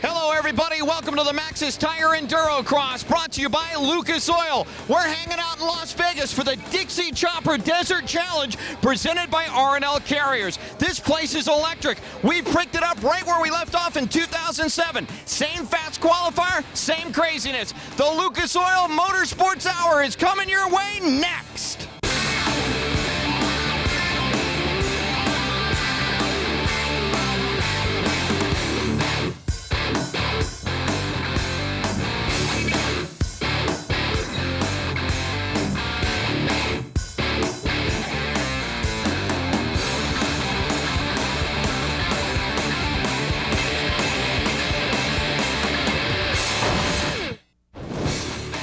Hello, everybody. Welcome to the Maxxis Tire EnduroCross, brought to you by Lucas Oil. We're hanging out in Las Vegas for the Dixie Chopper Desert Challenge, presented by R&L Carriers. This place is electric. We picked it up right where we left off in 2007. Same fast qualifier, same craziness. The Lucas Oil Motorsports Hour is coming your way next.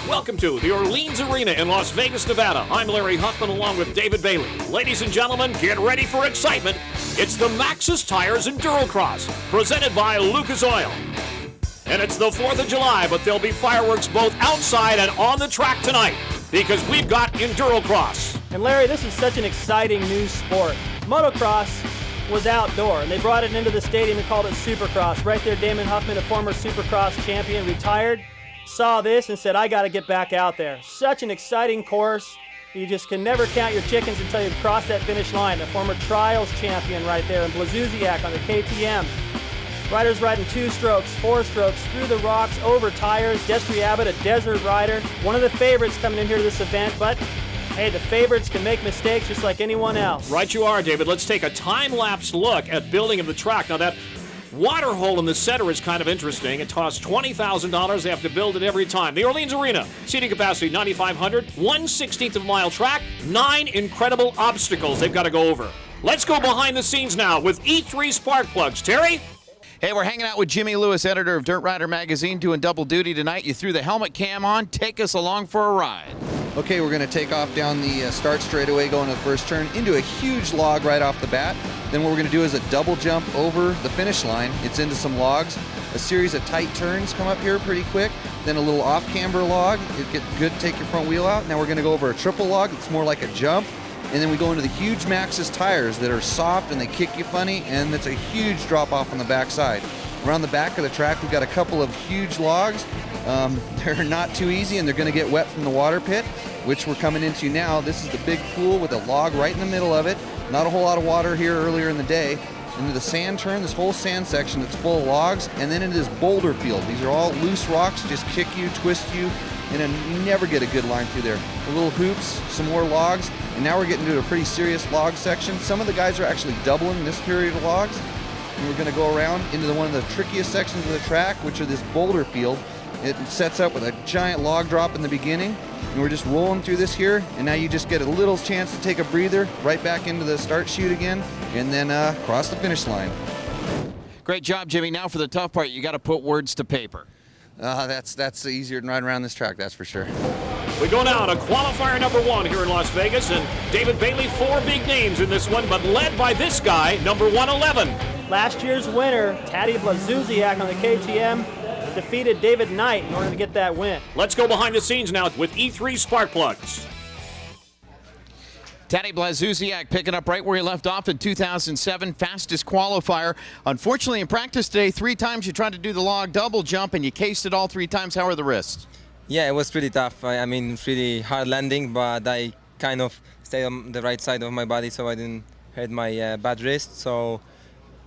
Welcome to the Orleans Arena in Las Vegas, Nevada. I'm Larry Huffman along with David Bailey. Ladies and gentlemen, get ready for excitement. It's the Maxxis Tires EnduroCross, presented by Lucas Oil. And it's the 4th of July, but there'll be fireworks both outside and on the track tonight because we've got EnduroCross. And Larry, this is such an exciting new sport. Motocross was outdoor, and they brought it into the stadium and called it Supercross. Right there, Damon Huffman, a former Supercross champion, retired, saw this and said, I got to get back out there. Such an exciting course. You just can never count your chickens until you've crossed that finish line. A former trials champion right there in Blasuziak on the KTM. Riders riding 2 strokes, 4 strokes, through the rocks, over tires. Abbott, a desert rider. One of the favorites coming in here to this event, but hey, the favorites can make mistakes just like anyone else. Right you are, David. Let's take a time-lapse look at building of the track. Now that water hole in the center is kind of interesting. It costs $20,000. They have to build it every time. The Orleans Arena, seating capacity 9,500, 1/16 of a mile track, 9 incredible obstacles they've got to go over. Let's go behind the scenes now with E3 spark plugs. Terry? Hey, we're hanging out with Jimmy Lewis, editor of Dirt Rider Magazine, doing double duty tonight. You threw the helmet cam on. Take us along for a ride. Okay, we're going to take off down the start straightaway, going to the first turn, into a huge log right off the bat. Then what we're going to do is a double jump over the finish line. It's into some logs. A series of tight turns come up here pretty quick. Then a little off-camber log. It gets good to take your front wheel out. Now we're going to go over a triple log. It's more like a jump. And then we go into the huge Maxxis tires that are soft and they kick you funny, and it's a huge drop off on the backside. Around the back of the track, we've got a couple of huge logs. They're not too easy, and they're going to get wet from the water pit, which we're coming into now. This is the big pool with a log right in the middle of it. Not a whole lot of water here earlier in the day. Into the sand turn, this whole sand section that's full of logs, and then into this boulder field. These are all loose rocks, just kick you, twist you, and you never get a good line through there. The little hoops, some more logs, and now we're getting to a pretty serious log section. Some of the guys are actually doubling this period of logs, and we're going to go around into one of the trickiest sections of the track, which are this boulder field. It sets up with a giant log drop in the beginning, and we're just rolling through this here, and now you just get a little chance to take a breather, right back into the start chute again, and then cross the finish line. Great job, Jimmy. Now for the tough part, you got to put words to paper. That's easier than riding around this track, that's for sure. We go now to qualifier number 1 here in Las Vegas, and David Bailey, 4 big names in this one, but led by this guy, number 111. Last year's winner, TADDYBLAZUSIAK on the KTM, defeated David Knight in order to get that win. Let's go behind the scenes now with E3 spark plugs. TADDYBLAZUSIAK picking up right where he left off in 2007, fastest qualifier. Unfortunately, in practice today, 3 times you tried to do the log double jump and you cased it all 3 times. How are the wrists? Yeah, it was pretty tough. I mean, really hard landing, but I kind of stayed on the right side of my body so I didn't hurt my bad wrist. So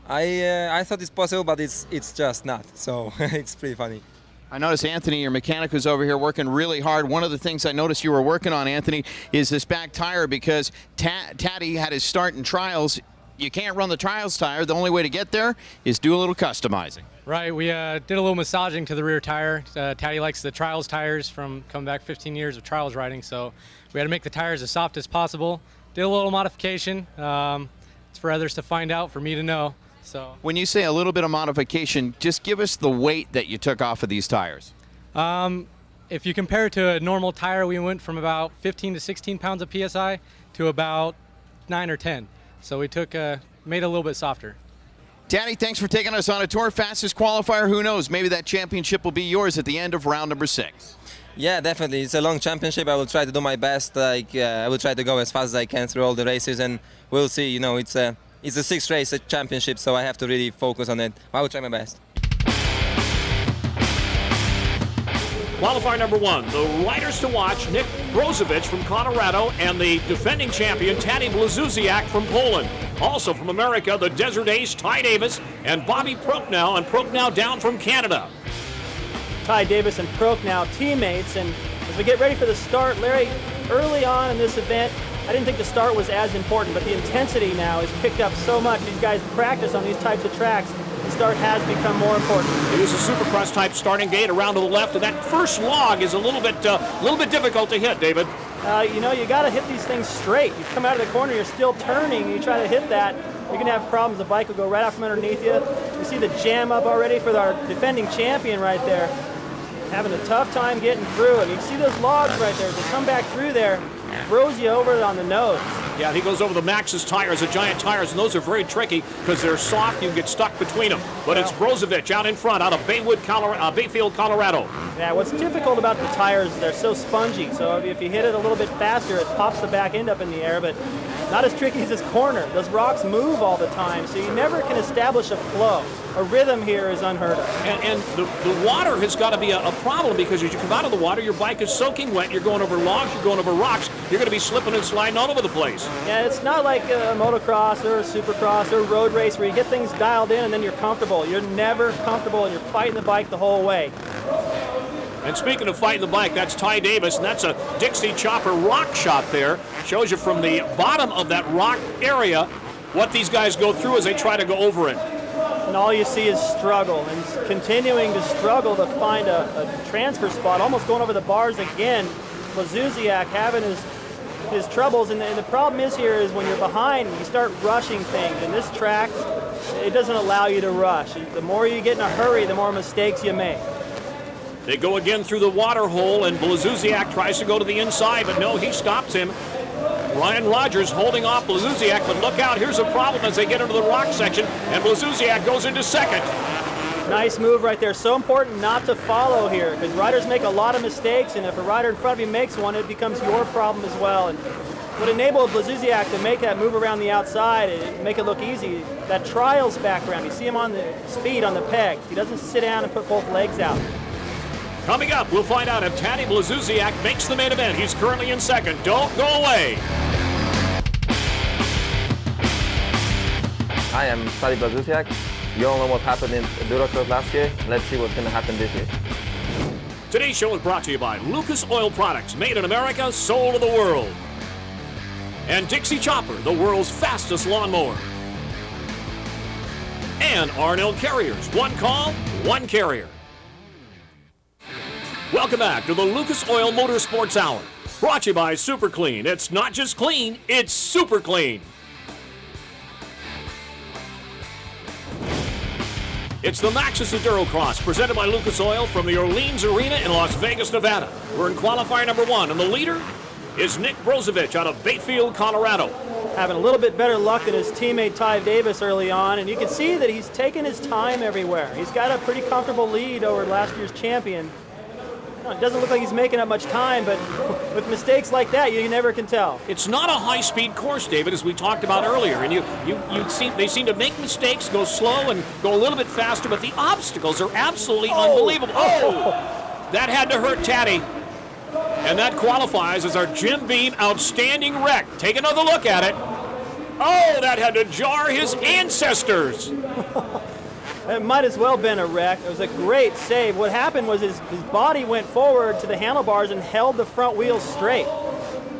I thought it's possible, but it's just not. So it's pretty funny. I noticed Anthony, your mechanic, was over here working really hard. One of the things I noticed you were working on, Anthony, is this back tire because Taddy had his start in trials. You can't run the trials tire. The only way to get there is do a little customizing. Right, we did a little massaging to the rear tire. Taddy likes the trials tires from coming back 15 years of trials riding, so we had to make the tires as soft as possible. Did a little modification. It's for others to find out, for me to know. So when you say a little bit of modification, just give us the weight that you took off of these tires. If you compare it to a normal tire, we went from about 15 to 16 pounds of PSI to about 9 or 10. So we took made it a little bit softer. Taddy, thanks for taking us on a tour. Fastest qualifier, who knows? Maybe that championship will be yours at the end of round number 6. Yeah, definitely. It's a long championship. I will try to do my best. I will try to go as fast as I can through all the races, and we'll see. You know, it's a 6th race championship, so I have to really focus on it. I will try my best. Qualifier number 1, the riders to watch, NICKBROZOVICH from Colorado and the defending champion, TADDYBLAZUZIAK from Poland. Also from America, the Desert Ace, Ty Davis, and Bobby Prochnow, and Prochnow down from Canada. Ty Davis and Prochnow teammates, and as we get ready for the start, Larry, early on in this event, I didn't think the start was as important, but the intensity now is picked up so much. These guys practice on these types of tracks. The start has become more important. It is a Supercross type starting gate around to the left, and that first log is a little bit difficult to hit, David. You know, you got to hit these things straight. You come out of the corner, you're still turning, you try to hit that, you're going to have problems. The bike will go right out from underneath you. You see the jam up already for our defending champion right there. Having a tough time getting through, and you see those logs right there. As they come back through there, throws you over on the nose. Yeah, he goes over the Maxxis tires, the giant tires, and those are very tricky because they're soft. You can get stuck between them. But it's Brozovich out in front, out of Bayfield, Colorado. Yeah, what's difficult about the tires is they're so spongy. So if you hit it a little bit faster, it pops the back end up in the air, but not as tricky as this corner. Those rocks move all the time, so you never can establish a flow. A rhythm here is unheard of. And the water has got to be a problem because as you come out of the water, your bike is soaking wet. You're going over logs, you're going over rocks. You're going to be slipping and sliding all over the place. Yeah, it's not like a motocross or a supercross or a road race where you get things dialed in and then you're comfortable. You're never comfortable and you're fighting the bike the whole way. And speaking of fighting the bike, that's Ty Davis, and that's a Dixie Chopper rock shot there. Shows you from the bottom of that rock area what these guys go through as they try to go over it. And all you see is struggle, and continuing to struggle to find a transfer spot, almost going over the bars again. Blazuziak having his troubles, and the problem is here is when you're behind, you start rushing things, and this track, it doesn't allow you to rush. The more you get in a hurry, the more mistakes you make. They go again through the water hole, and Blazuziak tries to go to the inside, but no, he stops him. Ryan Rogers holding off Blazuziak, but look out, here's a problem as they get into the rock section, and Blazuziak goes into second. Nice move right there. So important not to follow here, because riders make a lot of mistakes, and if a rider in front of you makes one, it becomes your problem as well. And what enabled Blazuziak to make that move around the outside and make it look easy, that trials background. You see him on the speed on the pegs. He doesn't sit down and put both legs out. Coming up, we'll find out if TADDYBLAZUSIAK makes the main event. He's currently in second. Don't go away. Hi, I'm TADDYBLAZUSIAK. You all know what happened in EnduroCross last year. Let's see what's going to happen this year. Today's show is brought to you by Lucas Oil Products, made in America, sold to the world. And Dixie Chopper, the world's fastest lawnmower. And R&L Carriers, one call, one carrier. Welcome back to the Lucas Oil Motorsports Hour. Brought to you by Super Clean. It's not just clean, it's super clean. It's the Maxxis EnduroCross, presented by Lucas Oil from the Orleans Arena in Las Vegas, Nevada. We're in qualifier number 1, and the leader is NICKBROZOVICH out of Bayfield, Colorado. Having a little bit better luck than his teammate Ty Davis early on, and you can see that he's taken his time everywhere. He's got a pretty comfortable lead over last year's champion. It doesn't look like he's making up much time, but with mistakes like that, you never can tell. It's not a high-speed course, David, as we talked about earlier, and they seem to make mistakes, go slow and go a little bit faster, but the obstacles are absolutely unbelievable. Oh! That had to hurt Taddy, and that qualifies as our Jim Beam Outstanding Wreck. Take another look at it. Oh, that had to jar his ancestors. It might as well have been a wreck. It was a great save. What happened was his body went forward to the handlebars and held the front wheels straight.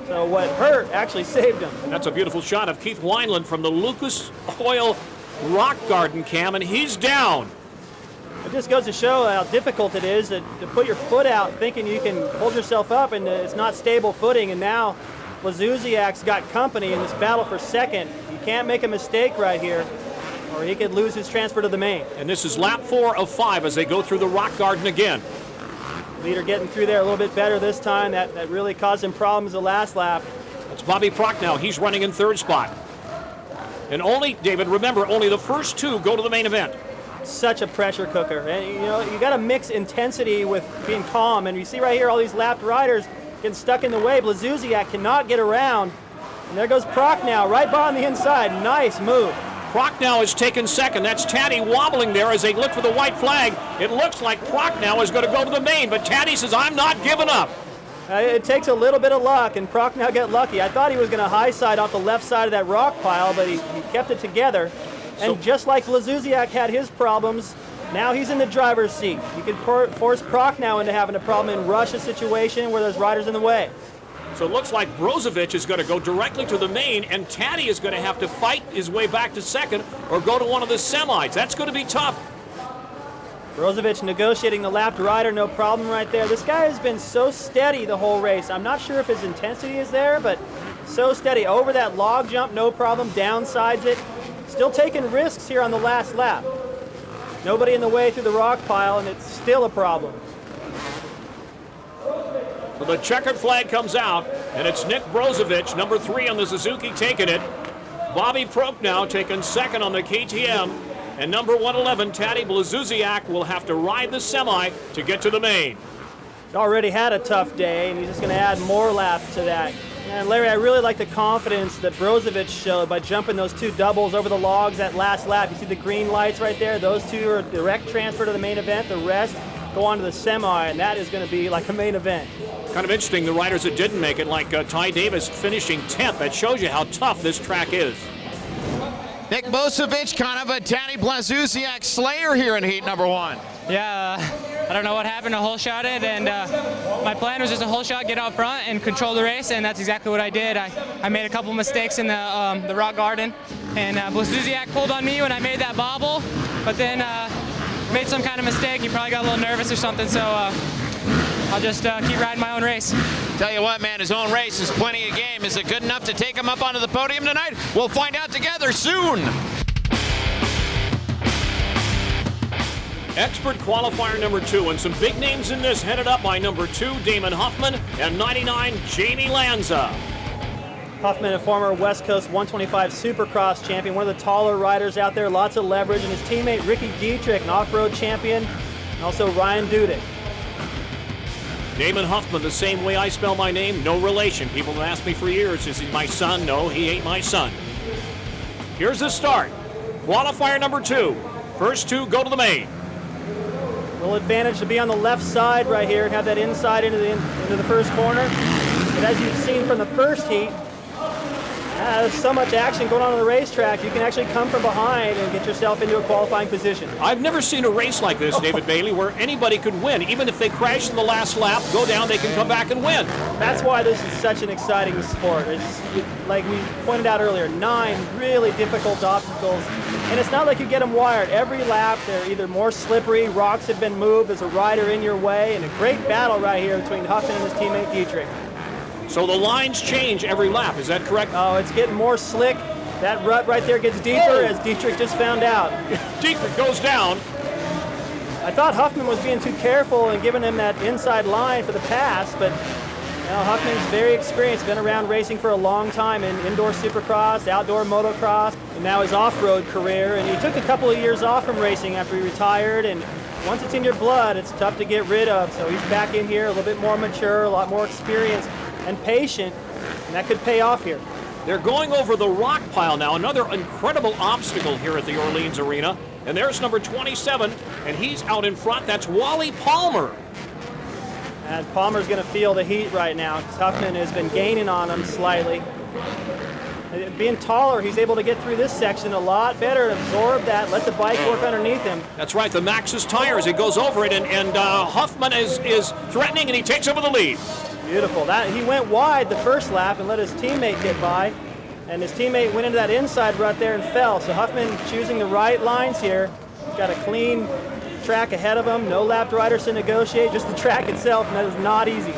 So what hurt actually saved him. That's a beautiful shot of Keith Wineland from the Lucas Oil Rock Garden cam, and he's down. It just goes to show how difficult it is to put your foot out thinking you can hold yourself up, and it's not stable footing. And now Blazuziak's got company in this battle for second. You can't make a mistake right here, or he could lose his transfer to the main. And this is lap 4 of 5 as they go through the rock garden again. Leader getting through there a little bit better this time. That really caused him problems the last lap. That's Bobby Prochnow. He's running in third spot. And only, David, remember, only the first 2 go to the main event. Such a pressure cooker. And you know, you got to mix intensity with being calm. And you see right here all these lapped riders getting stuck in the way. Blazuziak cannot get around. And there goes Prochnow right behind the inside. Nice move. Prochnow has taken second. That's Taddy wobbling there as they look for the white flag. It looks like Prochnow is going to go to the main, but Taddy says, I'm not giving up. It takes a little bit of luck, and Prochnow got lucky. I thought he was going to high side off the left side of that rock pile, but he kept it together. And just like Blazusiak had his problems, now he's in the driver's seat. You could force Prochnow into having a problem and rush a situation where there's riders in the way. So it looks like Brozovich is going to go directly to the main, and Taddy is going to have to fight his way back to second or go to one of the semis. That's going to be tough. Brozovich negotiating the lapped rider, no problem right there. This guy has been so steady the whole race. I'm not sure if his intensity is there, but so steady. Over that log jump, no problem, downsides it. Still taking risks here on the last lap. Nobody in the way through the rock pile, and it's still a problem. So the checkered flag comes out, and it's Nick Brozovich, number 3 on the Suzuki, taking it. Bobby Prochnow taking second on the KTM. And number 111, TADDYBLAZUSIAK, will have to ride the semi to get to the main. He's already had a tough day, and he's just going to add more laps to that. And Larry, I really like the confidence that Brozovich showed by jumping those 2 doubles over the logs that last lap. You see the green lights right there? Those 2 are direct transfer to the main event. The rest go on to the semi, and that is going to be like a main event. Kind of interesting, the riders that didn't make it, like Ty Davis finishing 10th. That shows you how tough this track is. Nick Brozovich, kind of a TADDYBLAZUSIAK slayer here in heat number 1. Yeah, I don't know what happened, a hole shot it, and my plan was just a hole shot, get out front and control the race, and that's exactly what I did. I made a couple mistakes in the rock garden, and Blazusiak pulled on me when I made that bobble, but then made some kind of mistake. He probably got a little nervous or something, so I'll just keep riding my own race. Tell you what, man, his own race is plenty of game. Is it good enough to take him up onto the podium tonight? We'll find out together soon. Expert qualifier number 2, and some big names in this, headed up by number 2, Damon Huffman, and 99, JAMIELANZA. Huffman, a former West Coast 125 Supercross champion, one of the taller riders out there, lots of leverage, and his teammate Ricky Dietrich, an off-road champion, and also Ryan Dudek. Damon Huffman, the same way I spell my name, no relation. People have asked me for years, is he my son? No, he ain't my son. Here's the start. Qualifier number 2. First 2 go to the main. Little advantage to be on the left side right here and have that inside into the first corner. But as you've seen from the first heat, there's so much action going on the racetrack, you can actually come from behind and get yourself into a qualifying position. I've never seen a race like this, David Bailey, where anybody could win. Even if they crash in the last lap, go down, they can come back and win. That's why this is such an exciting sport. It's like we pointed out earlier, 9 really difficult obstacles. And it's not like you get them wired. Every lap, they're either more slippery, rocks have been moved, there's a rider in your way, and a great battle right here between Huffman and his teammate Dietrich. So the lines change every lap, is that correct? Oh, it's getting more slick. That rut right there gets deeper, as Dietrich just found out. Dietrich goes down. I thought Huffman was being too careful and giving him that inside line for the pass, but Huffman's very experienced, been around racing for a long time in indoor supercross, outdoor motocross, and now his off-road career. And he took a couple of years off from racing after he retired, and once it's in your blood, it's tough to get rid of. So he's back in here, a little bit more mature, a lot more experienced and patient, and that could pay off here. They're going over the rock pile now, another incredible obstacle here at the Orleans Arena. And there's number 27, and he's out in front. That's Wally Palmer. And Palmer's going to feel the heat right now. Huffman has been gaining on him slightly. Being taller, he's able to get through this section a lot better, absorb that, let the bike work underneath him. That's right, the Maxxis tires, it goes over it, and Huffman is threatening, and he takes over the lead. Beautiful. He went wide the first lap and let his teammate get by, and his teammate went into that inside rut there and fell. So Huffman choosing the right lines here. He's got a clean track ahead of him, no lapped riders to negotiate, just the track itself, and that is not easy.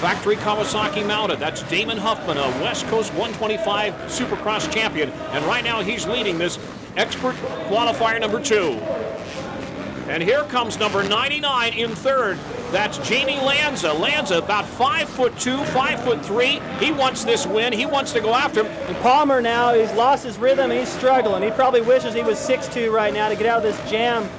Factory Kawasaki mounted. That's Damon Huffman, a West Coast 125 Supercross champion, and right now he's leading this expert qualifier number 2. And here comes number 99 in third. That's JAMIELANZA. Lanza, about 5'2", 5'3". He wants this win. He wants to go after him. And Palmer now, he's lost his rhythm and he's struggling. He probably wishes he was 6'2" right now to get out of this jam.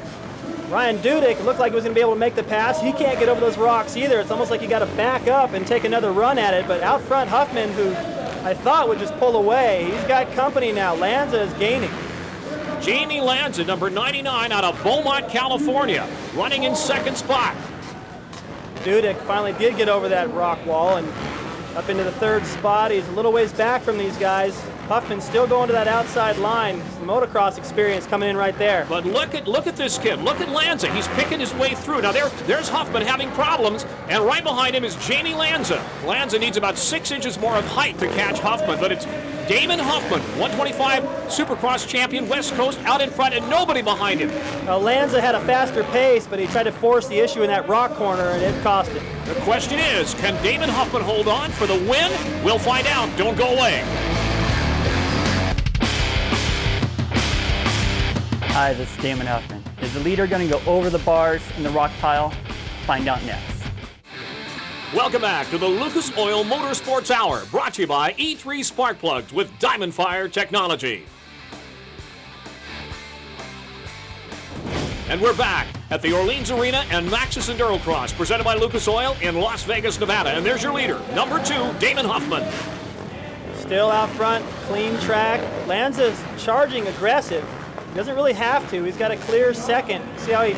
Ryan Dudek looked like he was going to be able to make the pass. He can't get over those rocks either. It's almost like you got to back up and take another run at it. But out front, Huffman, who I thought would just pull away, he's got company now. Lanza is gaining. JAMIELANZA, number 99, out of Beaumont, California, running in second spot. Dietrich finally did get over that rock wall and up into the third spot. He's a little ways back from these guys. Huffman still going to that outside line. The motocross experience coming in right there. But look at this kid. Look at Lanza. He's picking his way through. Now there's Huffman having problems, and right behind him is JAMIELANZA. Lanza needs about 6 inches more of height to catch Huffman, but it's Damon Huffman, 125 Supercross champion, West Coast, out in front, and nobody behind him. Lanza had a faster pace, but he tried to force the issue in that rock corner, and it cost him. The question is, can Damon Huffman hold on for the win? We'll find out. Don't go away. Hi, this is Damon Huffman. Is the leader going to go over the bars in the rock pile? Find out next. Welcome back to the Lucas Oil Motorsports Hour, brought to you by E3 Spark Plugs with Diamond Fire technology. And we're back at the Orleans Arena and Maxxis EnduroCross, presented by Lucas Oil in Las Vegas, Nevada. And there's your leader, number 2, Damon Huffman. Still out front, clean track. Lanza's charging aggressive. He doesn't really have to. He's got a clear second. See how he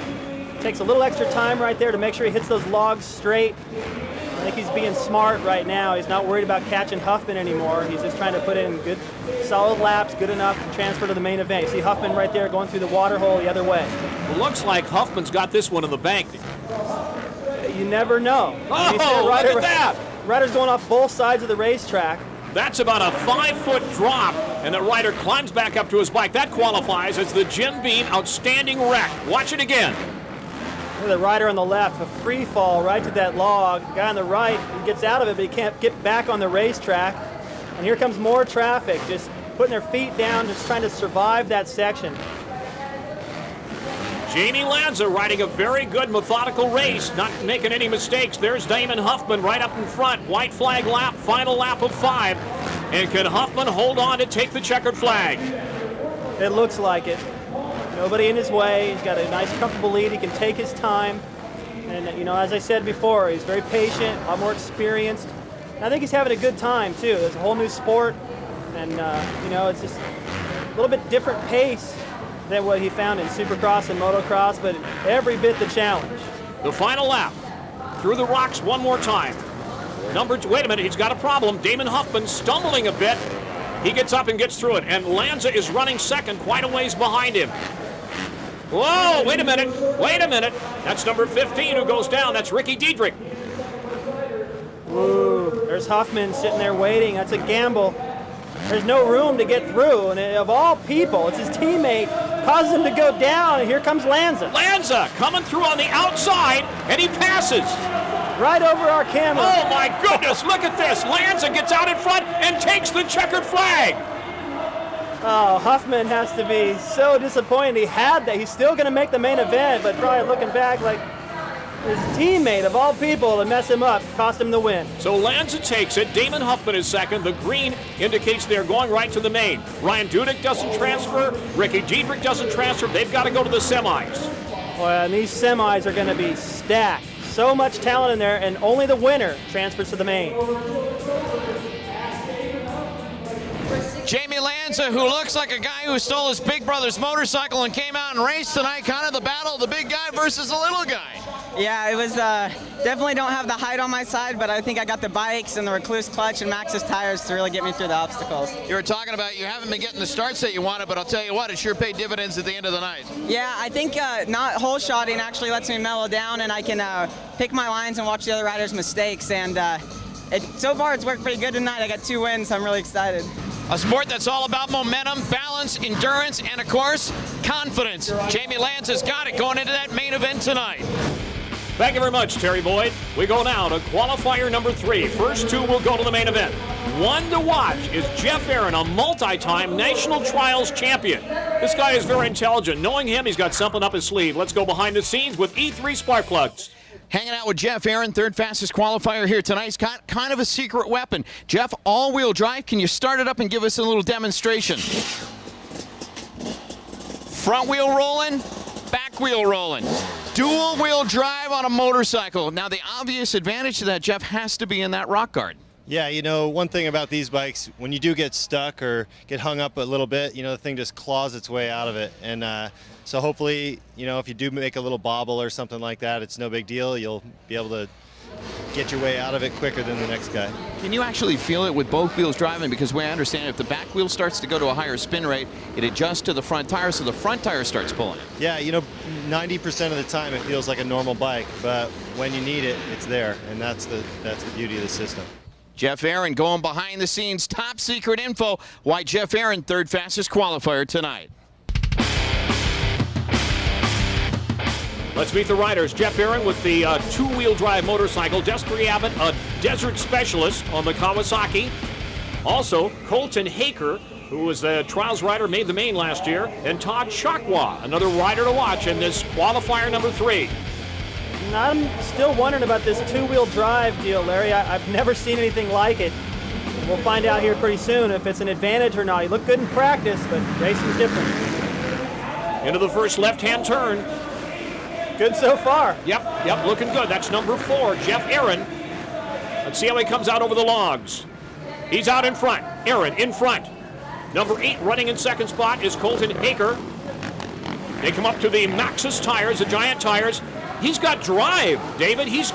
takes a little extra time right there to make sure he hits those logs straight. I think he's being smart right now. He's not worried about catching Huffman anymore. He's just trying to put in good, solid laps, good enough to transfer to the main event. You see Huffman right there going through the water hole the other way. It looks like Huffman's got this one in the bank. You never know. Oh, look at that! Rider's going off both sides of the racetrack. That's about a 5-foot drop, and the rider climbs back up to his bike. That qualifies as the Jim Beam Outstanding Wreck. Watch it again. Look at the rider on the left, a free fall right to that log. The guy on the right, he gets out of it, but he can't get back on the racetrack. And here comes more traffic, just putting their feet down, just trying to survive that section. JAMIELANZA riding a very good methodical race, not making any mistakes. There's Damon Huffman right up in front. White flag lap, final lap of 5. And can Huffman hold on to take the checkered flag? It looks like it. Nobody in his way. He's got a nice, comfortable lead. He can take his time. And, you know, as I said before, he's very patient, a lot more experienced. And I think he's having a good time, too. There's a whole new sport. And, you know, it's just a little bit different pace than what he found in Supercross and Motocross, but every bit the challenge. The final lap. Through the rocks one more time. Wait a minute, he's got a problem. Damon Huffman stumbling a bit. He gets up and gets through it, and Lanza is running second, quite a ways behind him. Whoa, wait a minute. That's number 15 who goes down. That's Ricky Dietrich. Ooh, there's Huffman sitting there waiting. That's a gamble. There's no room to get through, and of all people, it's his teammate causes him to go down, and here comes Lanza. Lanza coming through on the outside, and he passes. Right over our camera. Oh my goodness, look at this. Lanza gets out in front and takes the checkered flag. Oh, Huffman has to be so disappointed. He had that. He's still going to make the main event, but probably looking back like his teammate, of all people, to mess him up, cost him the win. So Lanza takes it. Damon Huffman is second. The green indicates they're going right to the main. Ryan Dudek doesn't transfer. Ricky Dietrich doesn't transfer. They've got to go to the semis. Well, and these semis are going to be stacked. So much talent in there, and only the winner transfers to the main. JAMIELANZA, who looks like a guy who stole his big brother's motorcycle and came out and raced tonight, kind of the battle of the big guy versus the little guy. Yeah, it was definitely don't have the height on my side, but I think I got the bikes and the recluse clutch and Maxxis tires to really get me through the obstacles. You were talking about you haven't been getting the starts that you wanted, but I'll tell you what, it sure paid dividends at the end of the night. Yeah, I think not hole shotting actually lets me mellow down, and I can pick my lines and watch the other riders' mistakes, and so far it's worked pretty good tonight. I got 2 wins, so I'm really excited. A sport that's all about momentum, balance, endurance, and of course, confidence. JAMIELANZA's got it going into that main event tonight. Thank you very much, Terry Boyd. We go now to qualifier number 3. First 2 will go to the main event. One to watch is Jeff Aaron, a multi-time national trials champion. This guy is very intelligent. Knowing him, he's got something up his sleeve. Let's go behind the scenes with E3 Spark Plugs. Hanging out with Jeff Aaron, third fastest qualifier here tonight. He's got kind of a secret weapon. Jeff, all-wheel drive. Can you start it up and give us a little demonstration? Front wheel rolling, back wheel rolling. Dual wheel drive on a motorcycle. Now the obvious advantage to that, Jeff, has to be in that rock guard. Yeah, you know, one thing about these bikes, when you do get stuck or get hung up a little bit, you know, the thing just claws its way out of it. And so hopefully, you know, if you do make a little bobble or something like that, it's no big deal. You'll be able to get your way out of it quicker than the next guy. Can you actually feel it with both wheels driving? Because the way I understand it, if the back wheel starts to go to a higher spin rate, it adjusts to the front tire, so the front tire starts pulling it. Yeah, you know, 90% of the time it feels like a normal bike, but when you need it, it's there, and that's the beauty of the system. Jeff Aaron going behind the scenes, top secret info why Jeff Aaron third fastest qualifier tonight. Let's meet the riders. Jeff Aaron with the two-wheel drive motorcycle. Destry Abbott, a desert specialist on the Kawasaki. Also, COLTONHAAKER, who was the trials rider, made the main last year. And Todd Chakwa, another rider to watch in this qualifier number 3. I'm still wondering about this two-wheel drive deal, Larry. I've never seen anything like it. We'll find out here pretty soon if it's an advantage or not. He looked good in practice, but racing's different. Into the first left-hand turn. Good so far. Yep, looking good. That's number 4, Jeff Aaron. Let's see how he comes out over the logs. He's out in front. Aaron in front. Number 8 running in second spot is COLTONHAAKER. They come up to the Maxxis tires, the giant tires. He's got drive, David. He's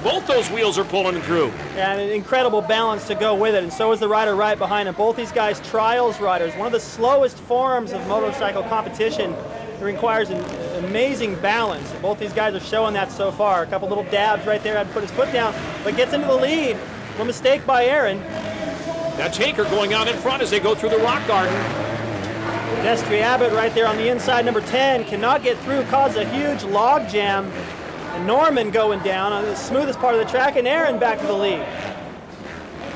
both those wheels are pulling through. And an incredible balance to go with it, and so is the rider right behind him. Both these guys trials riders. One of the slowest forms of motorcycle competition. It requires an amazing balance. Both these guys are showing that so far. A couple little dabs right there, had to put his foot down, but gets into the lead. A mistake by Aaron. That's Haaker going out in front as they go through the rock garden. Destry Abbott right there on the inside, number 10, cannot get through, caused a huge log jam. And Norman going down on the smoothest part of the track, and Aaron back to the lead.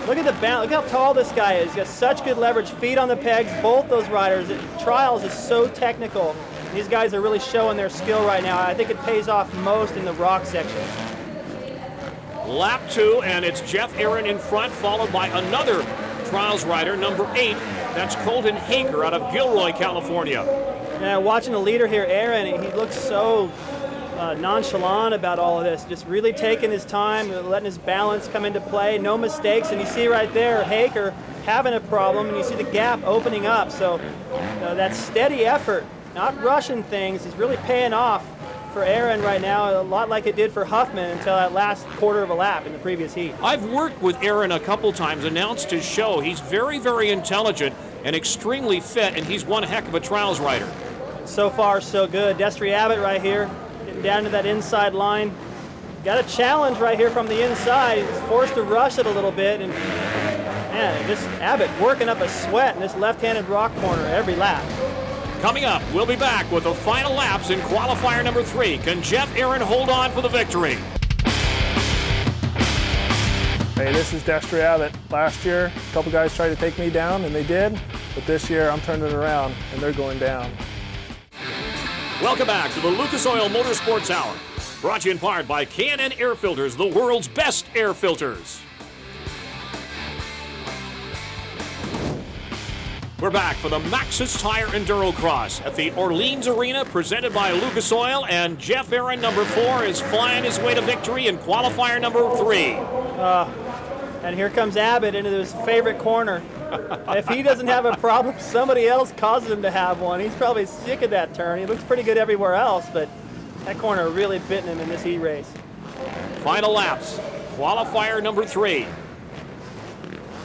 Look at the balance, look how tall this guy is. He's got such good leverage, feet on the pegs, both those riders. Trials is so technical. These guys are really showing their skill right now. I think it pays off most in the rock section. Lap 2, and it's Jeff Aaron in front, followed by another trials rider, number 8. That's COLTONHAAKER out of Gilroy, California. Yeah, watching the leader here, Aaron, he looks so nonchalant about all of this, just really taking his time, letting his balance come into play, no mistakes, and you see right there Haaker having a problem, and you see the gap opening up, so that steady effort, not rushing things, is really paying off for Aaron right now, a lot like it did for Huffman until that last quarter of a lap in the previous heat. I've worked with Aaron a couple times, announced his show. He's very, very intelligent and extremely fit, and he's one heck of a trials rider. So far, so good. Destry Abbott right here, getting down to that inside line. Got a challenge right here from the inside. He's forced to rush it a little bit, and man, this Abbott working up a sweat in this left-handed rock corner every lap. Coming up, we'll be back with the final laps in qualifier number 3. Can Jeff Aaron hold on for the victory? Hey, this is Destry Abbott. Last year, a couple guys tried to take me down, and they did. But this year, I'm turning it around, and they're going down. Welcome back to the Lucas Oil Motorsports Hour. Brought to you in part by K&N Air Filters, the world's best air filters. We're back for the Maxxis Tire EnduroCross at the Orleans Arena, presented by Lucas Oil, and Jeff Aaron, number 4, is flying his way to victory in qualifier number 3. And here comes Abbott into his favorite corner. If he doesn't have a problem, somebody else causes him to have one. He's probably sick of that turn. He looks pretty good everywhere else, but that corner really bitten him in this heat race. Final laps, qualifier number 3.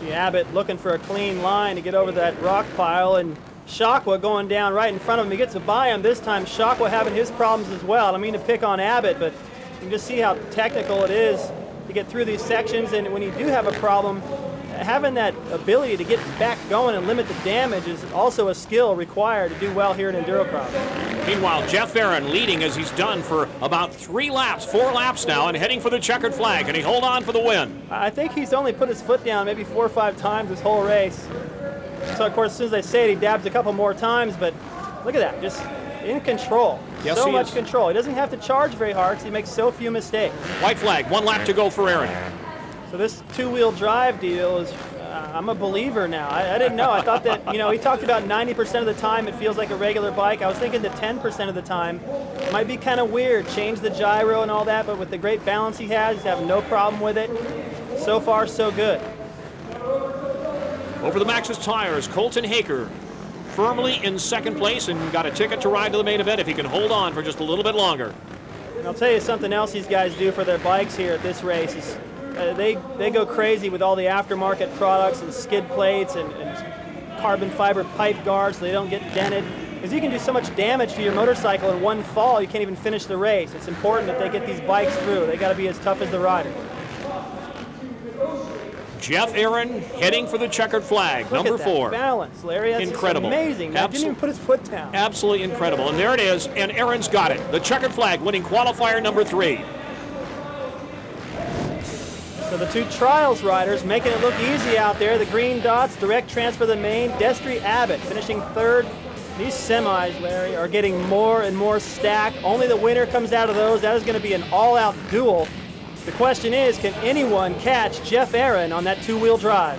See Abbott looking for a clean line to get over that rock pile, and Chakwa going down right in front of him. He gets by him this time. Chakwa having his problems as well. I don't mean to pick on Abbott, but you can just see how technical it is to get through these sections, and when you do have a problem, having that ability to get back going and limit the damage is also a skill required to do well here at EnduroCross. Meanwhile, Jeff Aaron leading as he's done for about 4 laps now, and heading for the checkered flag. Can he hold on for the win? I think he's only put his foot down maybe 4 or 5 times this whole race. So of course, as soon as I say it, he dabs a couple more times, but look at that, just in control. Yes, so he much is. Control. He doesn't have to charge very hard because he makes so few mistakes. White flag, 1 lap to go for Aaron. So this two-wheel drive deal is, I'm a believer now. I didn't know. I thought that, he talked about 90% of the time it feels like a regular bike. I was thinking that 10% of the time it might be kind of weird, change the gyro and all that, but with the great balance he has, he's having no problem with it. so far so good. Over the Maxxis tires, COLTONHAAKER firmly in second place and got a ticket to ride to the main event if he can hold on for just a little bit longer. And I'll tell you something else these guys do for their bikes here at this race is they go crazy with all the aftermarket products and skid plates and carbon fiber pipe guards so they don't get dented. Because you can do so much damage to your motorcycle in one fall, you can't even finish the race. It's important that they get these bikes through. They got to be as tough as the rider. Jeff Aaron heading for the checkered flag, Look number at that 4. balance, Larry. That's incredible. Amazing. He didn't even put his foot down. Absolutely incredible. And there it is, and Aaron's got it. The checkered flag winning qualifier number 3. So the two trials riders making it look easy out there. The green dots, direct transfer to the main. Destry Abbott finishing 3rd. These semis, Larry, are getting more and more stacked. Only the winner comes out of those. That is going to be an all-out duel. The question is, can anyone catch Jeff Aaron on that two-wheel drive?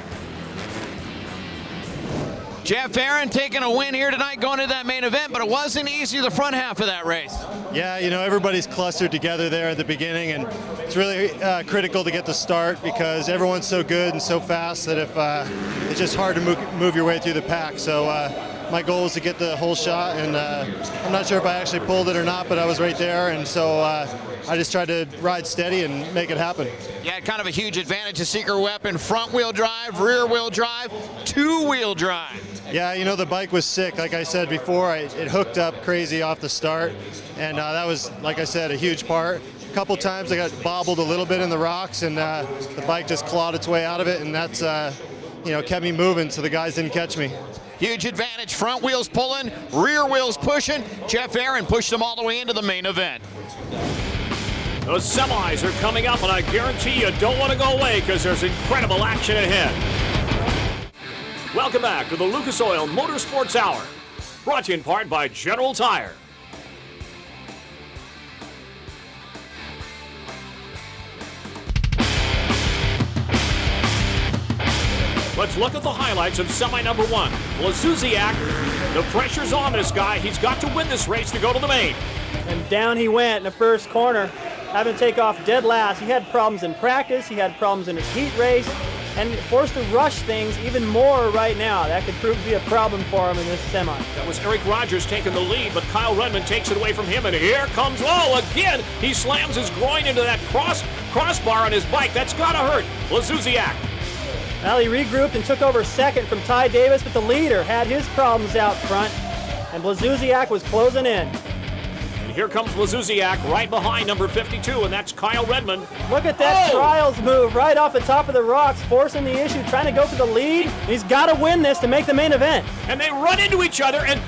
Jeff Aaron taking a win here tonight going to that main event, but it wasn't easy the front half of that race. Yeah, you know, everybody's clustered together there at the beginning, and it's really critical to get the start because everyone's so good and so fast that if it's just hard to move your way through the pack. So my goal was to get the whole shot, and I'm not sure if I actually pulled it or not, but I was right there, and so I just tried to ride steady and make it happen. You had kind of a huge advantage, a secret weapon, front-wheel drive, rear-wheel drive, two-wheel drive. Yeah, you know, the bike was sick. Like I said before, it hooked up crazy off the start, and that was, like I said, a huge part. A couple times I got bobbled a little bit in the rocks, and the bike just clawed its way out of it, and that's, you know, kept me moving so the guys didn't catch me. Huge advantage, front wheels pulling, rear wheels pushing. Jeff Aaron pushed them all the way into the main event. Those semis are coming up, and I guarantee you don't want to go away because there's incredible action ahead. Welcome back to the Lucas Oil Motorsports Hour, brought to you in part by General Tire. Let's look at the highlights of semi number 1. Blasuziak, the pressure's on this guy. He's got to win this race to go to the main. And down he went in the first corner, having to take off dead last. He had problems in practice, he had problems in his heat race, and forced to rush things even more right now. That could prove to be a problem for him in this semi. That was Eric Rogers taking the lead, but Kyle Redmond takes it away from him, and here comes, oh, again, he slams his groin into that crossbar on his bike. That's gotta hurt. Blasuziak. Well, he regrouped and took over second from Ty Davis, but the leader had his problems out front, and Blasuziak was closing in. And here comes Blasuziak right behind number 52, and that's Kyle Redmond. Look at that trials move right off the top of the rocks, forcing the issue, trying to go for the lead. He's got to win this to make the main event. And they run into each other, and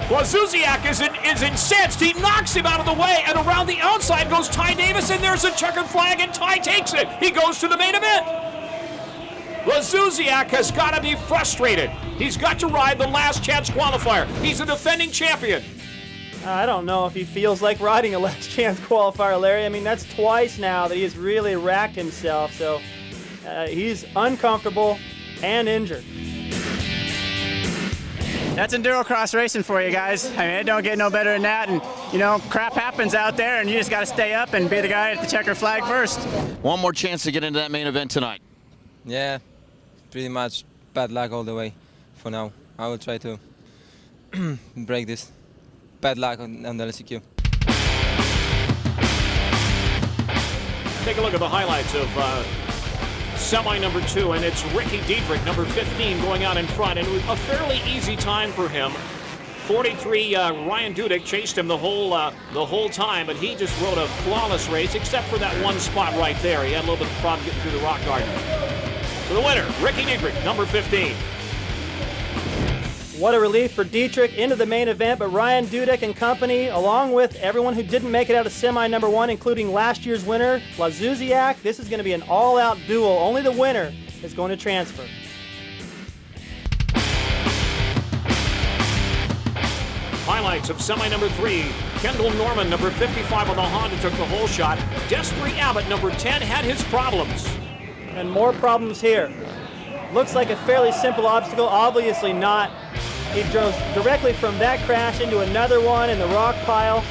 Blasuziak is incensed. He knocks him out of the way, and around the outside goes Ty Davis, and there's a checkered flag, and Ty takes it. He goes to the main event. Blasuziak has got to be frustrated. He's got to ride the last chance qualifier. He's a defending champion. I don't know if he feels like riding a last chance qualifier, Larry. I mean, that's twice now that he's really racked himself, so he's uncomfortable and injured. That's EnduroCross racing for you guys. I mean, it don't get no better than that, and you know, crap happens out there, and you just got to stay up and be the guy at the checker flag first. One more chance to get into that main event tonight. Yeah, pretty much bad luck all the way for now. I will try to break this bad luck on the LCQ. Take a look at the highlights of semi number 2, and it's Ricky Dietrich, number 15, going out in front, and it was a fairly easy time for him. 43 Ryan Dudek chased him the whole time, but he just rode a flawless race, except for that one spot right there. He had a little bit of problem getting through the rock garden. So the winner, Ricky Dietrich, number 15. What a relief for Dietrich into the main event, but Ryan Dudek and company, along with everyone who didn't make it out of semi number 1, including last year's winner, Blasuziak, this is going to be an all-out duel. Only the winner is going to transfer. Highlights of semi number 3. Kendall Norman, number 55 on the Honda, took the whole shot. Destry Abbott, number 10, had his problems. And more problems here. Looks like a fairly simple obstacle, obviously not. He drove directly from that crash into another one in the rock pile.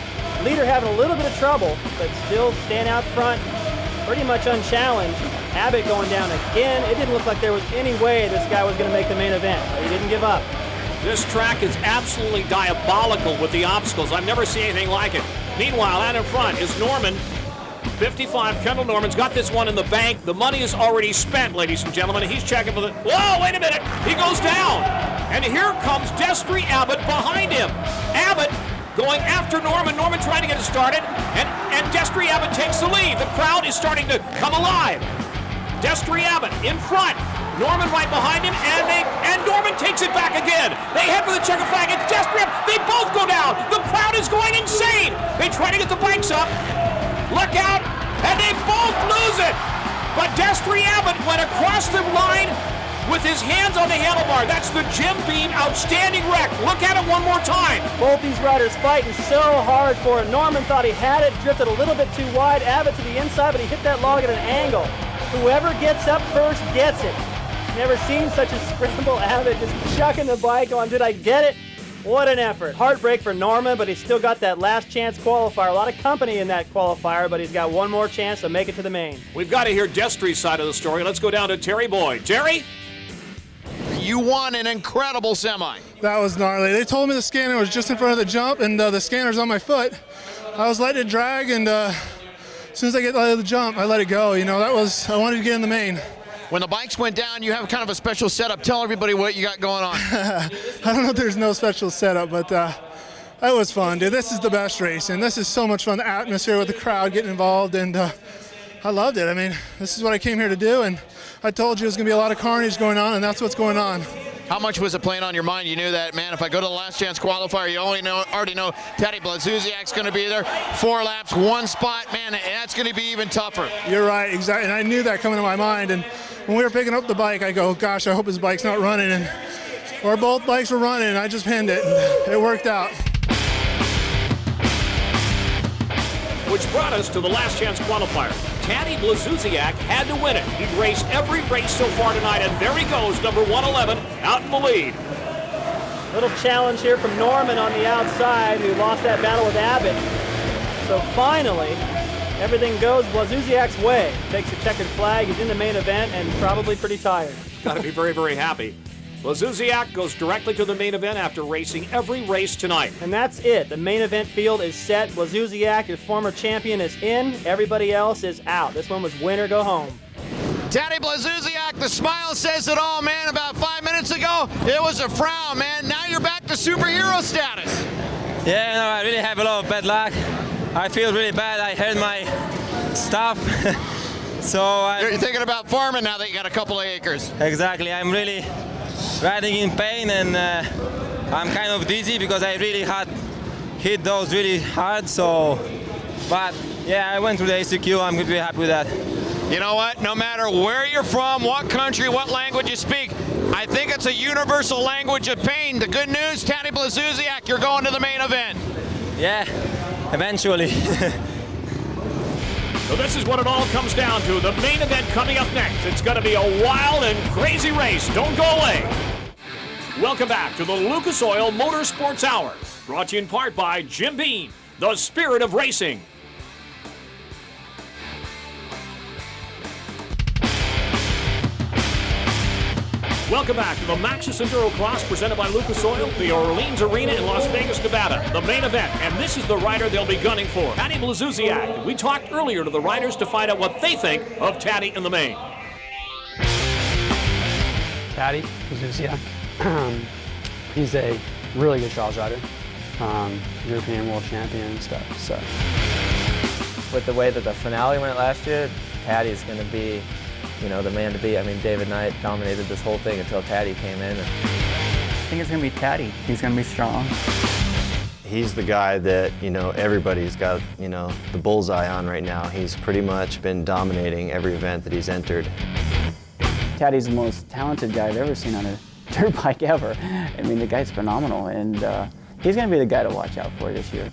Leader having a little bit of trouble, but still staying out front, pretty much unchallenged. Abbott going down again. It didn't look like there was any way this guy was going to make the main event, but he didn't give up. This track is absolutely diabolical with the obstacles. I've never seen anything like it. Meanwhile, out in front is Norman. 55, Kendall Norman's got this one in the bank. The money is already spent, ladies and gentlemen. He's checking for the, whoa, wait a minute. He goes down. And here comes Destry Abbott behind him. Abbott going after Norman. Norman trying to get it started. And Destry Abbott takes the lead. The crowd is starting to come alive. Destry Abbott in front. Norman right behind him, and Norman takes it back again. They head for the checker flag. It's Destry Abbott. They both go down. The crowd is going insane. They try to get the bikes up. Look out, and they both lose it. But Destry Abbott went across the line with his hands on the handlebar. That's the Jim Beam outstanding wreck. Look at it one more time. Both these riders fighting so hard for it. Norman thought he had it, drifted a little bit too wide. Abbott to the inside, but he hit that log at an angle. Whoever gets up first gets it. Never seen such a scramble. Abbott just chucking the bike on. Did I get it? What an effort. Heartbreak for Norman, but he's still got that last chance qualifier. A lot of company in that qualifier, but he's got one more chance to make it to the main. We've got to hear Destry's side of the story. Let's go down to Terry Boyd. Terry? You won an incredible semi. That was gnarly. They told me the scanner was just in front of the jump, and the scanner's on my foot. I was letting it drag, and as soon as I get out of the jump, I let it go. You know, I wanted to get in the main. When the bikes went down, you have kind of a special setup. Tell everybody what you got going on. I don't know if there's no special setup, but that was fun, dude. This is the best race, and this is so much fun. The atmosphere with the crowd getting involved, and I loved it. I mean, this is what I came here to do, and I told you there's going to be a lot of carnage going on, and that's what's going on. How much was it playing on your mind? You knew that, man, if I go to the last chance qualifier, you already know TADDYBLAZUSIAK's going to be there. 4 laps, 1 spot, man, that's going to be even tougher. You're right, exactly, and I knew that coming to my mind, and when we were picking up the bike, I go, gosh, I hope his bike's not running, and or both bikes were running, and I just pinned it, and it worked out. Which brought us to the last chance qualifier. TADDYBLAZUSIAK had to win it. He'd raced every race so far tonight, and there he goes, number 111, out in the lead. Little challenge here from Norman on the outside, who lost that battle with Abbott. So finally, everything goes Blazusiak's way. Takes a checkered flag, he's in the main event, and probably pretty tired. Got to be very, very happy. Blazusiak goes directly to the main event after racing every race tonight. And that's it. The main event field is set. Blazusiak, your former champion, is in. Everybody else is out. This one was win or go home. TADDYBLAZUSIAK, the smile says it all, man. About 5 minutes ago, it was a frown, man. Now you're back to superhero status. Yeah, no, I really have a lot of bad luck. I feel really bad. I hurt my stuff. So you're thinking about farming now that you got a couple of acres. Exactly. I'm really riding in pain, and I'm kind of dizzy because I really had hit those really hard. So, but yeah, I went through the ACQ. I'm going to be happy with that. You know what? No matter where you're from, what country, what language you speak, I think it's a universal language of pain. The good news, TADDYBLAZUSIAK, you're going to the main event. Yeah, eventually. So this is what it all comes down to. The main event coming up next. It's going to be a wild and crazy race. Don't go away. Welcome back to the Lucas Oil Motorsports Hour. Brought to you in part by Jim Beam, the spirit of racing. Welcome back to the Maxxis EnduroCross presented by Lucas Oil, the Orleans Arena in Las Vegas, Nevada. The main event, and this is the rider they'll be gunning for, TADDYBLAZUSIAK. We talked earlier to the riders to find out what they think of Taddy in the main. TADDYBLAZUSIAK. He's a really good trials rider, European world champion and stuff. So, with the way that the finale went last year, Taddy is going to be, you know, the man to beat. I mean, David Knight dominated this whole thing until Taddy came in. I think it's going to be Taddy. He's going to be strong. He's the guy that, you know, everybody's got, you know, the bullseye on right now. He's pretty much been dominating every event that he's entered. Taddy's the most talented guy I've ever seen on a dirt bike ever. I mean, the guy's phenomenal, and he's going to be the guy to watch out for this year.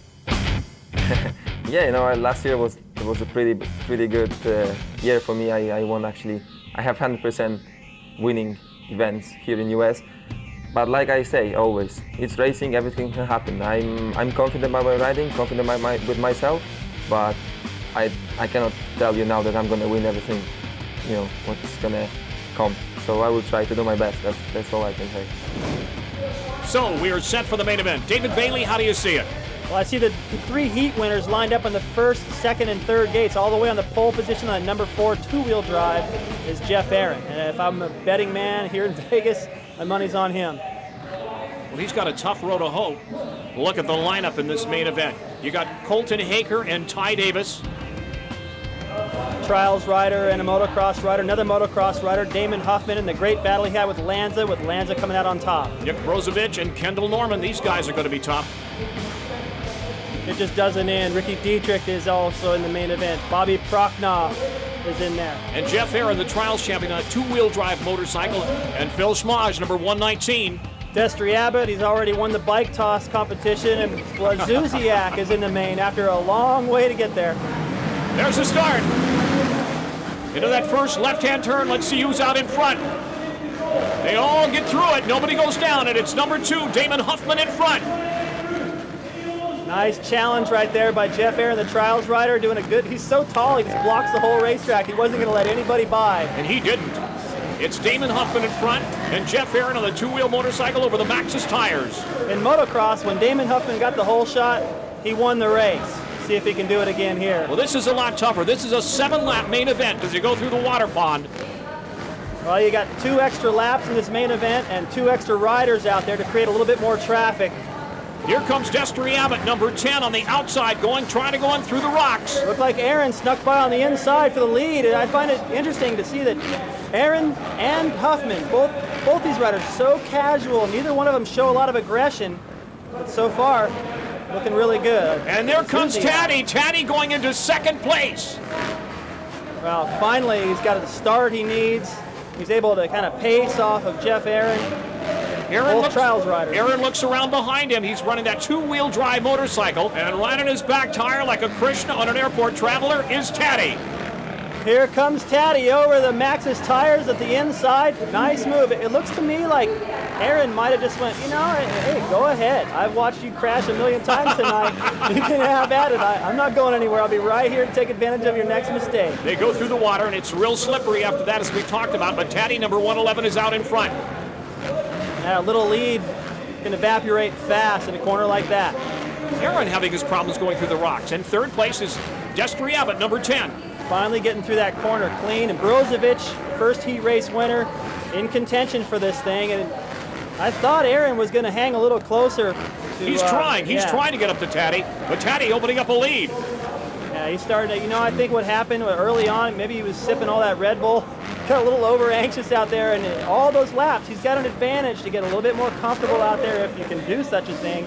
Yeah, you know, last year was a pretty good year for me. I won actually. I have 100% winning events here in US. But like I say always, it's racing. Everything can happen. I'm confident by my riding, confident with myself. But I cannot tell you now that I'm going to win everything. you know, what's gonna come. So I will try to do my best. That's all I can say. So we are set for the main event. David Bailey, how do you see it? Well, I see the 3 heat winners lined up on the first, second, and third gates. All the way on the pole position on number 4 two-wheel drive is Jeff Aaron. And if I'm a betting man here in Vegas, my money's on him. Well, he's got a tough road to hoe. Look at the lineup in this main event. You got COLTONHAAKER and Ty Davis. Trials rider and a motocross rider, another motocross rider, Damon Huffman, and the great battle he had with Lanza coming out on top. NICKBROZOVICH and Kendall Norman, these guys are going to be tough. It just doesn't end. Ricky Dietrich is also in the main event. Bobby Prochnow is in there. And Jeff Aaron, the Trials champion on a two-wheel drive motorcycle, and Phil Schmage, number 119. Destry Abbott, he's already won the bike toss competition, and BLAZUSIAK is in the main after a long way to get there. There's the start. Into that first left-hand turn. Let's see who's out in front. They all get through it. Nobody goes down, and it's number 2, Damon Huffman in front. Nice challenge right there by Jeff Aaron, the Trials rider, doing a good, he's so tall, he just blocks the whole racetrack. He wasn't going to let anybody by. And he didn't. It's Damon Huffman in front, and Jeff Aaron on the two-wheel motorcycle over the Maxxis tires. In motocross, when Damon Huffman got the whole shot, he won the race. See if he can do it again here. Well, this is a lot tougher. This is a 7-lap main event as you go through the water pond. Well, you got 2 extra laps in this main event and 2 extra riders out there to create a little bit more traffic. Here comes Destry Abbott, number 10 on the outside, trying to go in through the rocks. Looked like Aaron snuck by on the inside for the lead, and I find it interesting to see that Aaron and Huffman, both these riders, so casual. Neither one of them show a lot of aggression, but so far, looking really good. And there comes Taddy. Taddy going into second place. Well, finally, he's got the start he needs. He's able to kind of pace off of Jeff Aaron. Both Trials riders. Aaron looks around behind him. He's running that two-wheel drive motorcycle, and right on his back tire like a Krishna on an airport traveler is Taddy. Here comes Taddy over the Maxxis tires at the inside. Nice move. It looks to me like Aaron might have just went, you know, hey, go ahead. I've watched you crash a million times tonight. You can have at it. I'm not going anywhere. I'll be right here to take advantage of your next mistake. They go through the water, and it's real slippery after that, as we talked about, but Taddy, number 111, is out in front. Now, a little lead can evaporate fast in a corner like that. Aaron having his problems going through the rocks. And third place is Destry Abbott, number 10. Finally getting through that corner clean. And Brozovich, first heat race winner, in contention for this thing. And I thought Aaron was going to hang a little closer. He's trying. He's trying to get up to Taddy. But Taddy opening up a lead. Yeah, he started, you know, I think what happened early on, maybe he was sipping all that Red Bull, got a little over anxious out there, and all those laps, he's got an advantage to get a little bit more comfortable out there if you can do such a thing.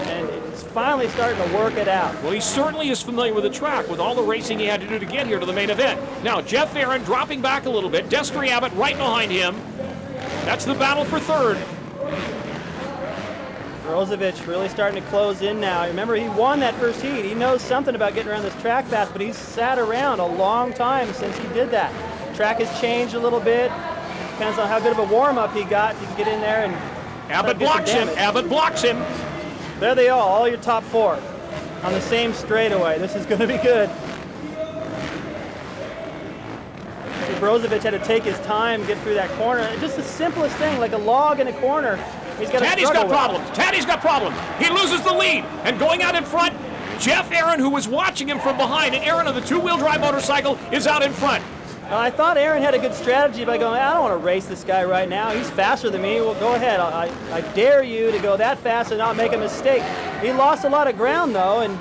And it's finally starting to work it out. Well, he certainly is familiar with the track with all the racing he had to do to get here to the main event. Now, Jeff Aaron dropping back a little bit. Destry Abbott right behind him. That's the battle for third. Brozovich really starting to close in now. Remember, he won that first heat. He knows something about getting around this track fast, but he's sat around a long time since he did that. Track has changed a little bit. Depends on how good of a warm-up he got. You can get in there and Abbott blocks him. Abbott blocks him. There they are, all your top 4 on the same straightaway. This is going to be good. Brozovich had to take his time, get through that corner. Just the simplest thing, like a log in a corner. He's got Taddy's got problems. Taddy's got problems. He loses the lead. And going out in front, Jeff Aaron, who was watching him from behind, and Aaron on the two-wheel drive motorcycle is out in front. I thought Aaron had a good strategy by going, I don't want to race this guy right now. He's faster than me. Well, go ahead. I dare you to go that fast and not make a mistake. He lost a lot of ground, though, and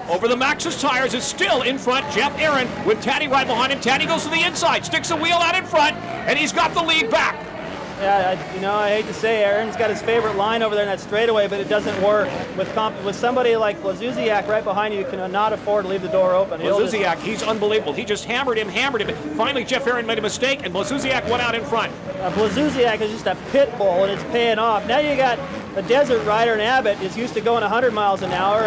over the Maxxis tires is still in front. Jeff Aaron with Taddy right behind him. Taddy goes to the inside, sticks a wheel out in front, and he's got the lead back. Yeah, I hate to say Aaron's got his favorite line over there in that straightaway, but it doesn't work. With somebody like BLAZUSIAK right behind you, you cannot afford to leave the door open. BLAZUSIAK, he's unbelievable. He just hammered him. Finally, Jeff Aaron made a mistake, and BLAZUSIAK went out in front. BLAZUSIAK is just a pit bull, and it's paying off. Now you got a desert rider in Abbott is used to going 100 miles an hour,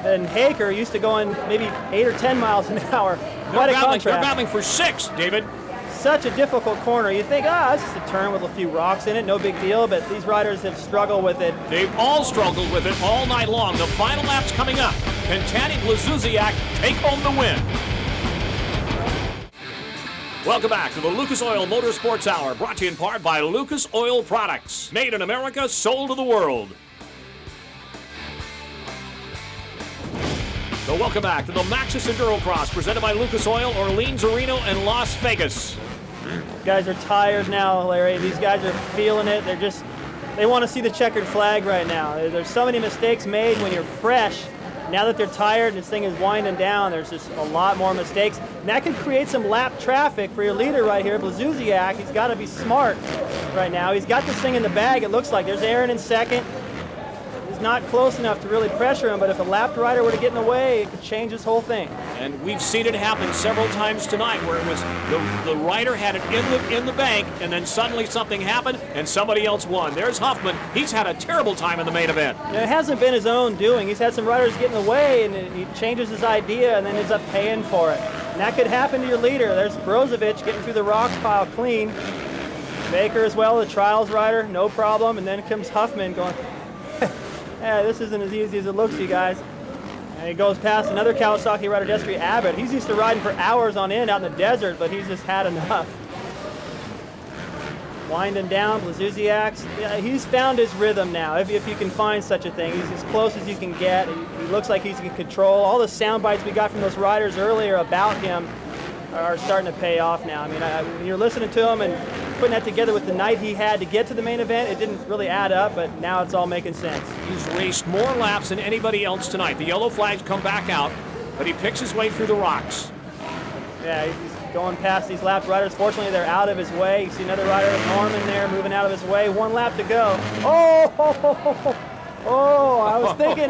and Haaker used to going maybe 8 or 10 miles an hour. Quite a contrast. They're battling for 6, David. Such a difficult corner. You think, it's just a turn with a few rocks in it, no big deal, but these riders have struggled with it. They've all struggled with it all night long. The final lap's coming up. Can TADDYBLAZUSIAK take home the win? Welcome back to the Lucas Oil Motorsports Hour, brought to you in part by Lucas Oil Products. Made in America, sold to the world. So welcome back to the Maxxis EnduroCross, presented by Lucas Oil, Orleans Arena, and Las Vegas. Guys are tired now, Larry. These guys are feeling it. They want to see the checkered flag right now. There's so many mistakes made when you're fresh. Now that they're tired and this thing is winding down, there's just a lot more mistakes. And that could create some lap traffic for your leader right here, Blazuziak. He's got to be smart right now. He's got this thing in the bag, it looks like. There's Aaron in second. He's not close enough to really pressure him, but if a lapped rider were to get in the way, it could change this whole thing. And we've seen it happen several times tonight, where it was the rider had it in the bank, and then suddenly something happened, and somebody else won. There's Huffman. He's had a terrible time in the main event. It hasn't been his own doing. He's had some riders get in the way, and he changes his idea and then ends up paying for it. And that could happen to your leader. There's Brozovich getting through the rocks pile clean. Baker as well, the trials rider, no problem. And then comes Huffman going, yeah, this isn't as easy as it looks, you guys. And he goes past another Kawasaki rider, Dietrich Abbott. He's used to riding for hours on end out in the desert, but he's just had enough. Winding down, Blazuziak. Yeah, he's found his rhythm now, if you can find such a thing. He's as close as you can get. He looks like he's in control. All the sound bites we got from those riders earlier about him are starting to pay off now. I mean, when you're listening to him and putting that together with the night he had to get to the main event, it didn't really add up, but now it's all making sense. He's raced more laps than anybody else tonight. The yellow flags come back out, but he picks his way through the rocks. Yeah, he's going past these lap riders. Fortunately, they're out of his way. You see another rider, Norman, there moving out of his way. 1 lap to go. Oh, I was thinking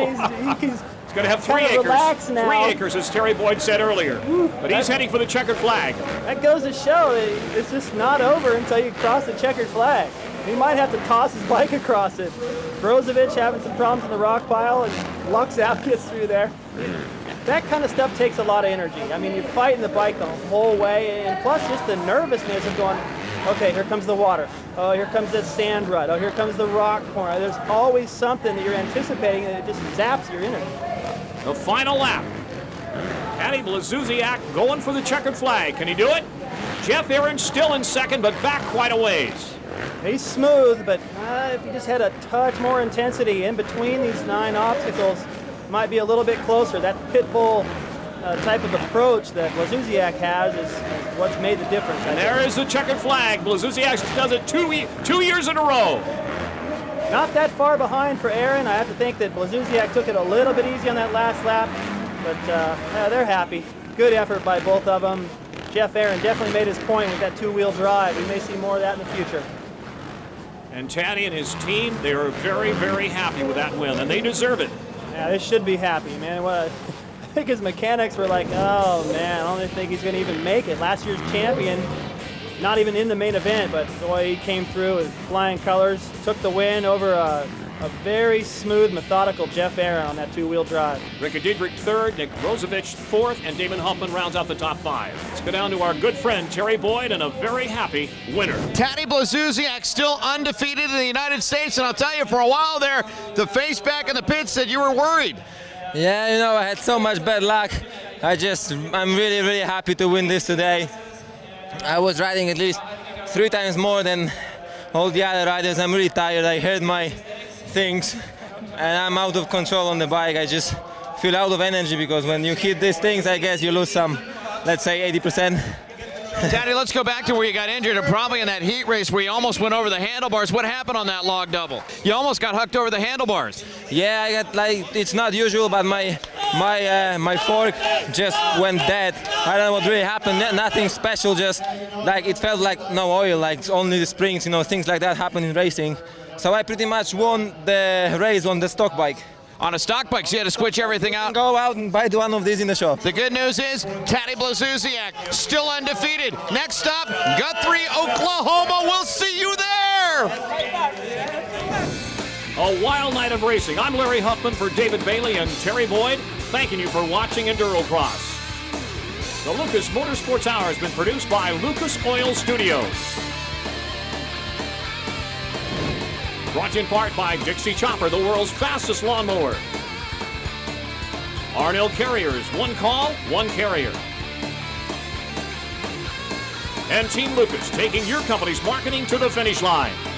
he's He's going to have 3 acres. Now. 3 acres, as Terry Boyd said earlier. But he's heading for the checkered flag. That goes to show that it's just not over until you cross the checkered flag. He might have to toss his bike across it. Brozovich having some problems in the rock pile, and lucks out, gets through there. That kind of stuff takes a lot of energy. I mean, you're fighting the bike the whole way, and plus just the nervousness of going, okay, here comes the water. Oh, here comes the sand rut. Oh, here comes the rock corner. There's always something that you're anticipating, and it just zaps your energy. The final lap. TADDYBLAZUSIAK going for the checkered flag. Can he do it? Jeff Aaron still in second, but back quite a ways. He's smooth, but if he just had a touch more intensity in between these 9 obstacles, might be a little bit closer. That pit bull type of approach that Blazuziak has is what's made the difference. And there is the checkered flag. Blazusiak does it 2 years in a row. Not that far behind for Aaron. I have to think that Blazuziak took it a little bit easy on that last lap, but yeah, they're happy. Good effort by both of them. Jeff Aaron definitely made his point with that 2-wheel drive. We may see more of that in the future. And Taddy and his team, they are very, very happy with that win, and they deserve it. Yeah, they should be happy, man. I think his mechanics were like, oh, man, I don't think he's going to even make it. Last year's champion, not even in the main event, but boy, he came through with flying colors, took the win over a very smooth, methodical Jeff Aaron on that 2-wheel drive. Ricky Dietrich third, NICKBROZOVICH fourth, and DAMONHUFFMAN rounds out the top 5. Let's go down to our good friend Terry Boyd and a very happy winner. TADDYBLAZUSIAK still undefeated in the United States, and I'll tell you, for a while there, the face back in the pit said you were worried. Yeah, you know, I had so much bad luck. I'm really, really happy to win this today. I was riding at least 3 times more than all the other riders. I'm really tired. I heard my things and I'm out of control on the bike. I just feel out of energy because when you hit these things, I guess you lose some, let's say 80%. Taddy, let's go back to where you got injured, and probably in that heat race where you almost went over the handlebars. What happened on that log double? You almost got hooked over the handlebars. Yeah, I got, like, it's not usual, but my fork just went dead. I don't know what really happened. Nothing special, just like it felt like no oil, like only the springs, you know, things like that happen in racing. So I pretty much won the race on the stock bike. On a stock bike, so you had to switch everything out. Go out and buy one of these in the shop. The good news is TADDYBLAZUSIAK still undefeated. Next stop, Guthrie, Oklahoma. We'll see you there. A wild night of racing. I'm Larry Huffman for David Bailey and Terry Boyd, thanking you for watching EnduroCross. The Lucas Motorsports Hour has been produced by Lucas Oil Studios. Brought to you in part by Dixie Chopper, the world's fastest lawnmower. Arnell Carriers, one call, one carrier. and Team Lucas taking your company's marketing to the finish line.